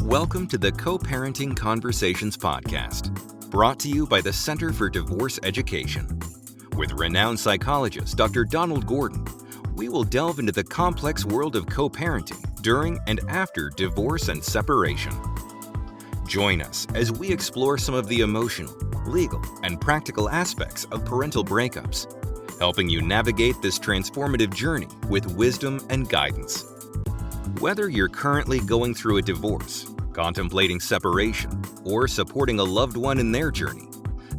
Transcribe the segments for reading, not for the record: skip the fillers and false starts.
Welcome to the Co-Parenting Conversations podcast, brought to you by the Center for Divorce Education. With renowned psychologist Dr. Donald Gordon, we will delve into the complex world of co-parenting during and after divorce and separation. Join us as we explore some of the emotional, legal, and practical aspects of parental breakups, helping you navigate this transformative journey with wisdom and guidance. Whether you're currently going through a divorce, contemplating separation, or supporting a loved one in their journey,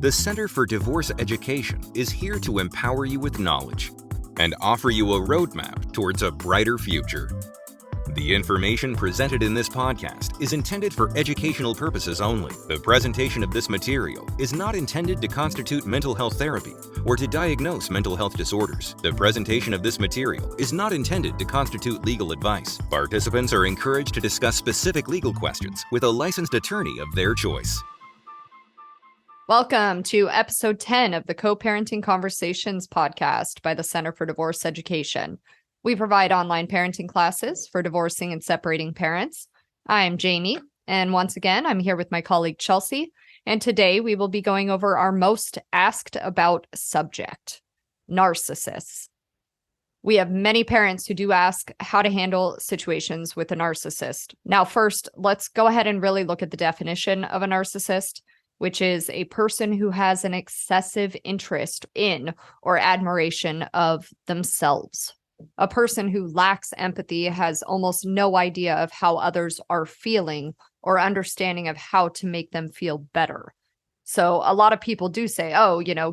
the Center for Divorce Education is here to empower you with knowledge and offer you a roadmap towards a brighter future. The information presented in this podcast is intended for educational purposes only. The presentation of this material is not intended to constitute mental health therapy or to diagnose mental health disorders. The presentation of this material is not intended to constitute legal advice. Participants are encouraged to discuss specific legal questions with a licensed attorney of their choice. Welcome to episode 10 of the Co-Parenting Conversations podcast by the Center for Divorce Education. We provide online parenting classes for divorcing and separating parents. I'm Jamie, and once again, I'm here with my colleague Chelsea, and today we will be going over our most asked about subject, narcissists. We have many parents who do ask how to handle situations with a narcissist. Now, first, let's go ahead and really look at the definition of a narcissist, which is a person who has an excessive interest in or admiration of themselves. A person who lacks empathy, has almost no idea of how others are feeling or understanding of how to make them feel better. So a lot of people do say,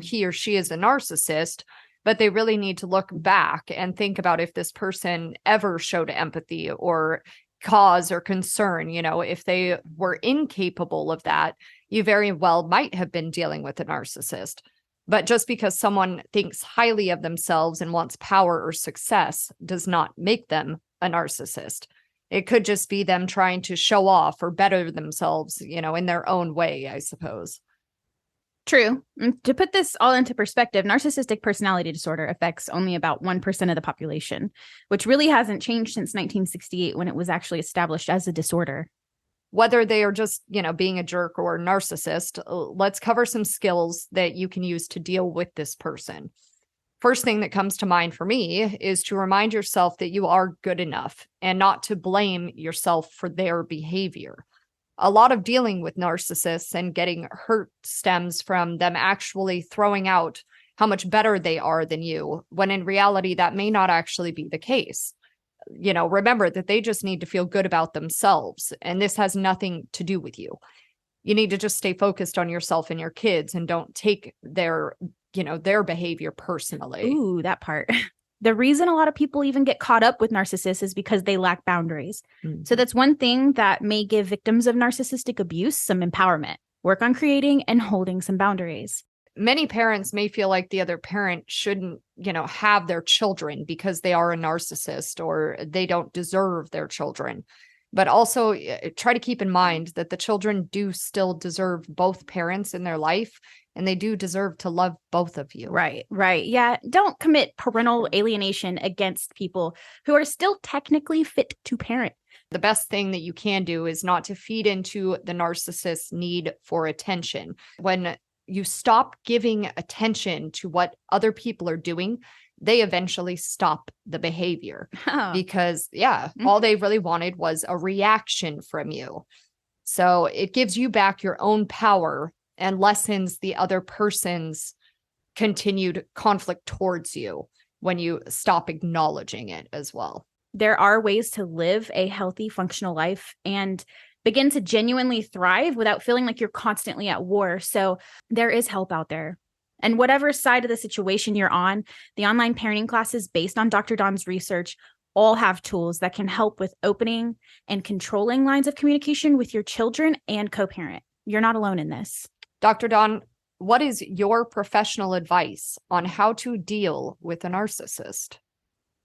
he or she is a narcissist, but they really need to look back and think about if this person ever showed empathy or cause or concern. If they were incapable of that, you very well might have been dealing with a narcissist. But just because someone thinks highly of themselves and wants power or success does not make them a narcissist. It could just be them trying to show off or better themselves, in their own way, I suppose. True. To put this all into perspective, narcissistic personality disorder affects only about 1% of the population, which really hasn't changed since 1968 when it was actually established as a disorder. Whether they are just, being a jerk or a narcissist, let's cover some skills that you can use to deal with this person. First thing that comes to mind for me is to remind yourself that you are good enough and not to blame yourself for their behavior. A lot of dealing with narcissists and getting hurt stems from them actually throwing out how much better they are than you, when in reality, that may not actually be the case. Remember that they just need to feel good about themselves, and this has nothing to do with you. You need to just stay focused on yourself and your kids and don't take their behavior personally. Ooh, that part. The reason a lot of people even get caught up with narcissists is because they lack boundaries. Mm-hmm. So that's one thing that may give victims of narcissistic abuse some empowerment. Work on creating and holding some boundaries. Many parents may feel like the other parent shouldn't, have their children because they are a narcissist or they don't deserve their children. But also try to keep in mind that the children do still deserve both parents in their life, and they do deserve to love both of you. Right. Yeah. Don't commit parental alienation against people who are still technically fit to parent. The best thing that you can do is not to feed into the narcissist's need for attention. When you stop giving attention to what other people are doing, they eventually stop the behavior because all they really wanted was a reaction from you. So it gives you back your own power and lessens the other person's continued conflict towards you when you stop acknowledging it as well. There are ways to live a healthy, functional life and begin to genuinely thrive without feeling like you're constantly at war. So there is help out there. And whatever side of the situation you're on, the online parenting classes based on Dr. Don's research all have tools that can help with opening and controlling lines of communication with your children and co-parent. You're not alone in this. Dr. Don, what is your professional advice on how to deal with a narcissist?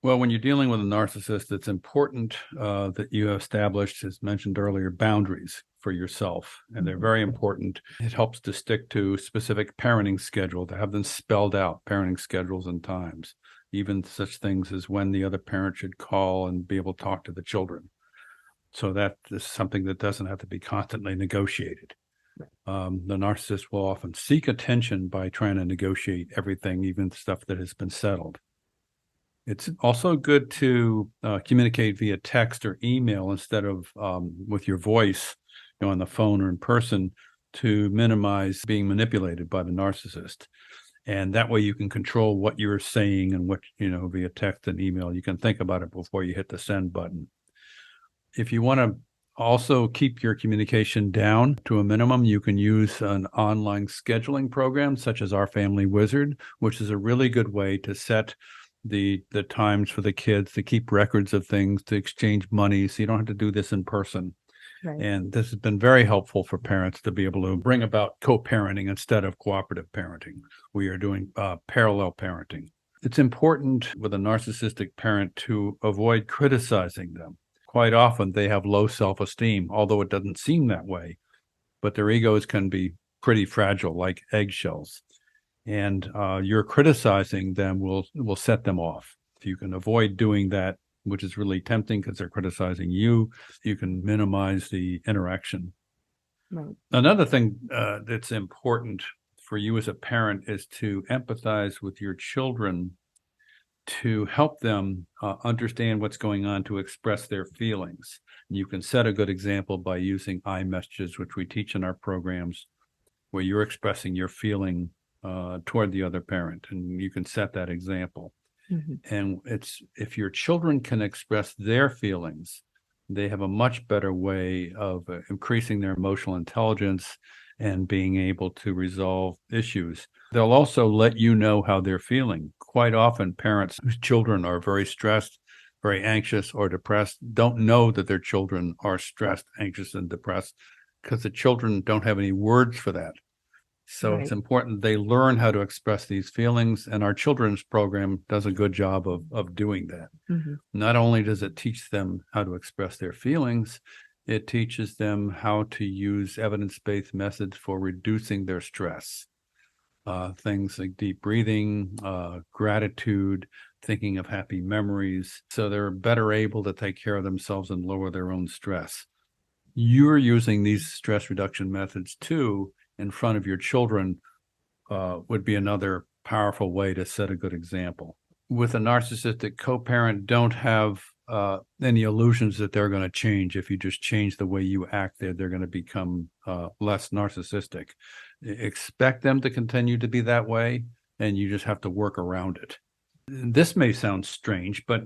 Well, when you're dealing with a narcissist, it's important that you established, as mentioned earlier, boundaries for yourself. And they're very important. It helps to stick to specific parenting schedule, to have them spelled out, parenting schedules and times, even such things as when the other parent should call and be able to talk to the children. So that is something that doesn't have to be constantly negotiated. The narcissist will often seek attention by trying to negotiate everything, even stuff that has been settled. It's also good to communicate via text or email instead of with your voice, on the phone or in person, to minimize being manipulated by the narcissist. And that way you can control what you're saying and what, via text and email. You can think about it before you hit the send button. If you want to also keep your communication down to a minimum, you can use an online scheduling program such as Our Family Wizard, which is a really good way to set the times for the kids, to keep records of things, to exchange money, so you don't have to do this in person. Right. And this has been very helpful for parents to be able to bring about co-parenting instead of cooperative parenting. We are doing parallel parenting. It's important with a narcissistic parent to avoid criticizing them. Quite often they have low self-esteem, although it doesn't seem that way, but their egos can be pretty fragile, like eggshells. And your criticizing them will set them off. If you can avoid doing that, which is really tempting because they're criticizing you, you can minimize the interaction. Right. Another thing that's important for you as a parent is to empathize with your children, to help them understand what's going on, to express their feelings. And you can set a good example by using iMessages, which we teach in our programs, where you're expressing your feeling toward the other parent, and you can set that example. Mm-hmm. And if your children can express their feelings, they have a much better way of increasing their emotional intelligence and being able to resolve issues. They'll also let you know how they're feeling. Quite often, parents whose children are very stressed, very anxious, or depressed don't know that their children are stressed, anxious, and depressed because the children don't have any words for that. So Right. It's important they learn how to express these feelings, and our children's program does a good job of doing that. Mm-hmm. Not only does it teach them how to express their feelings, it teaches them how to use evidence-based methods for reducing their stress. Things like deep breathing, gratitude, thinking of happy memories, so they're better able to take care of themselves and lower their own stress. You're using these stress reduction methods too in front of your children would be another powerful way to set a good example. With a narcissistic co-parent, don't have any illusions that they're going to change. If you just change the way you act, they're going to become less narcissistic. Expect them to continue to be that way, and you just have to work around it. This may sound strange, but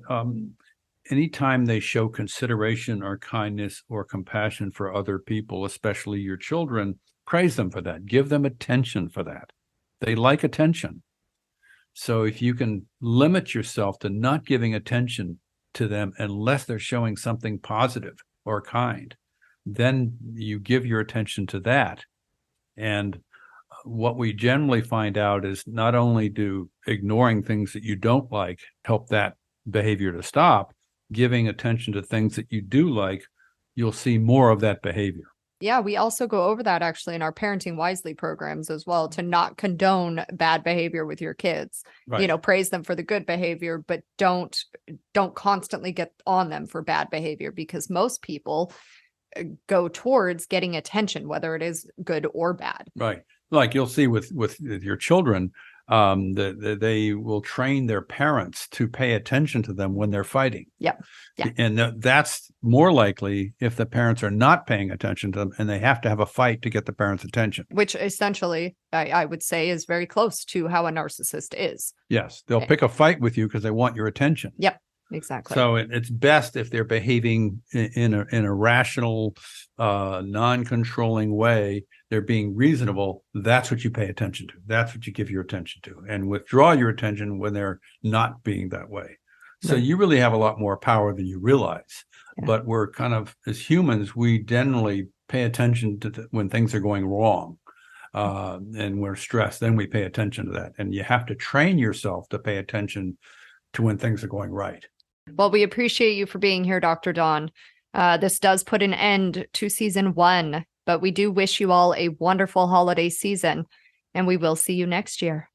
anytime they show consideration or kindness or compassion for other people, especially your children, praise them for that. Give them attention for that. They like attention. So if you can limit yourself to not giving attention to them unless they're showing something positive or kind, then you give your attention to that. And what we generally find out is not only do ignoring things that you don't like help that behavior to stop, giving attention to things that you do like, you'll see more of that behavior. Yeah, we also go over that actually in our Parenting Wisely programs as well, to not condone bad behavior with your kids. Right. Praise them for the good behavior, but don't constantly get on them for bad behavior, because most people go towards getting attention, whether it is good or bad. Right. Like you'll see with your children, they will train their parents to pay attention to them when they're fighting. Yep. Yeah. And that's more likely if the parents are not paying attention to them and they have to have a fight to get the parents' attention. Which essentially, I would say, is very close to how a narcissist is. Yes. They'll pick a fight with you because they want your attention. Yep. Exactly. So it's best if they're behaving in a rational, non-controlling way. They're being reasonable. That's what you pay attention to. That's what you give your attention to, and withdraw your attention when they're not being that way. So Right. you really have a lot more power than you realize. Yeah. But we're kind of, as humans, we generally pay attention to when things are going wrong. And we're stressed, then we pay attention to that. And you have to train yourself to pay attention to when things are going right. Well, we appreciate you for being here, Dr. Don. This does put an end to season 1, but we do wish you all a wonderful holiday season, and we will see you next year.